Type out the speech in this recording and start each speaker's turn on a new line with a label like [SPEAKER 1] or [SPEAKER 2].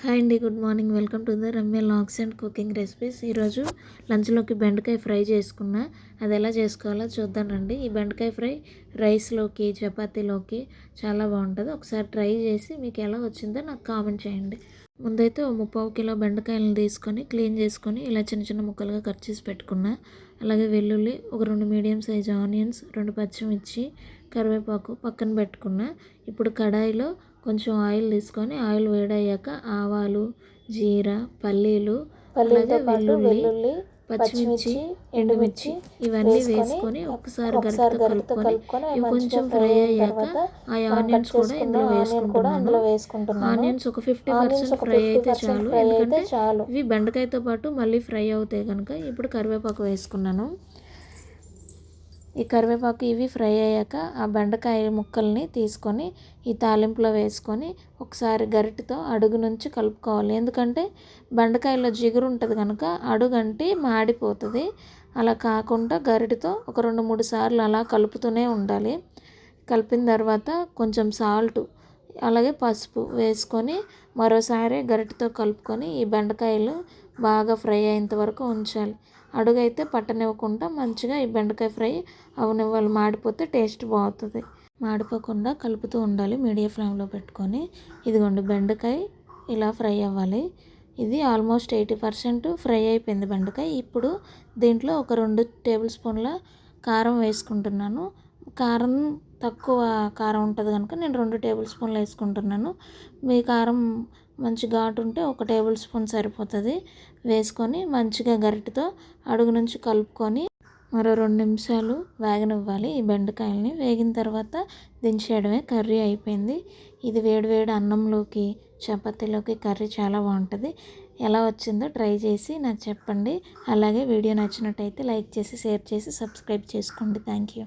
[SPEAKER 1] Hi అండి, good morning. Welcome to the Ramya logs and cooking recipes. ఈరోజు లంచ్లోకి బెండకాయ ఫ్రై చేసుకున్నా. అది ఎలా చేసుకోవాలో చూద్దానండి. ఈ బెండకాయ ఫ్రై రైస్లోకి, చపాతీలోకి చాలా బాగుంటుంది. ఒకసారి ట్రై చేసి మీకు ఎలా వచ్చిందో నాకు కామెంట్ చేయండి. ముందైతే 3/4 కిలో బెండకాయలను తీసుకొని క్లీన్ చేసుకొని ఇలా చిన్న చిన్న ముక్కలుగా కట్ చేసి పెట్టుకున్నా. అలాగే వెల్లుల్లి, ఒక 2 మీడియం సైజ్ ఆనియన్స్, 2 పచ్చిమిర్చి, కరివేపాకు పక్కన పెట్టుకున్నా. ఇప్పుడు కడాయిలో కొంచెం ఆయిల్ తీసుకొని ఆయిల్ వేడయ్యాక ఆవాలు, జీరా, పల్లీలు, అలాగే వెల్లుల్లి, పచ్చిమిర్చి, ఎండుమిర్చి ఇవన్నీ వేసుకొని ఒకసారి గరిటెతో కలుపుకొని ఇవి కొంచెం ఫ్రై అయ్యాక ఆ ఆనియన్స్ కూడా ఇందులో వేసుకుంటున్నాను. ఆనియన్స్ ఒక 50% ఫ్రై అయితే చాలు, ఎందుకంటే ఇవి బెండకాయతో పాటు మళ్ళీ ఫ్రై అవుతాయి కనుక. ఇప్పుడు కరివేపాకు వేసుకున్నాను. ఈ కరివేపాకు ఇవి ఫ్రై అయ్యాక ఆ బెండకాయ ముక్కల్ని తీసుకొని ఈ తాలింపులో వేసుకొని ఒకసారి గరిటెతో అడుగు నుంచి కలుపుకోవాలి. ఎందుకంటే బెండకాయలో జిగురు ఉంటుంది కనుక అడుగంటి మాడిపోతుంది. అలా కాకుండా గరిటెతో ఒక 2-3 సార్లు అలా కలుపుతూనే ఉండాలి. కలిపిన తర్వాత కొంచెం సాల్ట్ అలాగే పసుపు వేసుకొని మరోసారి గరిటెతో కలుపుకొని ఈ బెండకాయలు బాగా ఫ్రై అయ్యేంత వరకు ఉంచాలి. అడుగైతే పట్టనివ్వకుండా మంచిగా ఈ బెండకాయ ఫ్రై అవనివ్వాలి. మాడిపోతే టేస్ట్ బాగుంటుంది. మాడిపోకుండా కలుపుతూ ఉండాలి మీడియం ఫ్లేమ్లో పెట్టుకొని. ఇదిగోండి, బెండకాయ ఇలా ఫ్రై అవ్వాలి. ఇది ఆల్మోస్ట్ 80% ఫ్రై అయిపోయింది బెండకాయ. ఇప్పుడు దీంట్లో ఒక 2 టేబుల్ స్పూన్ల కారం వేసుకుంటున్నాను. కారం తక్కువ కారం ఉంటుంది కనుక నేను 2 టేబుల్ స్పూన్లు వేసుకుంటున్నాను. మీ కారం మంచి ఘాటు ఉంటే 1 టేబుల్ స్పూన్ సరిపోతుంది. వేసుకొని మంచిగా గరిటెతో అడుగు నుంచి కలుపుకొని మరో 2 నిమిషాలు వేగనివ్వాలి ఈ బెండకాయలని. వేగిన తర్వాత దించేయడమే, కర్రీ అయిపోయింది. ఇది వేడివేడి అన్నంలోకి, చపాతీలోకి కర్రీ చాలా బాగుంటుంది. ఎలా వచ్చిందో ట్రై చేసి నాకు చెప్పండి. అలాగే వీడియో నచ్చినట్టయితే లైక్ చేసి, షేర్ చేసి, సబ్స్క్రైబ్ చేసుకోండి. Thank you.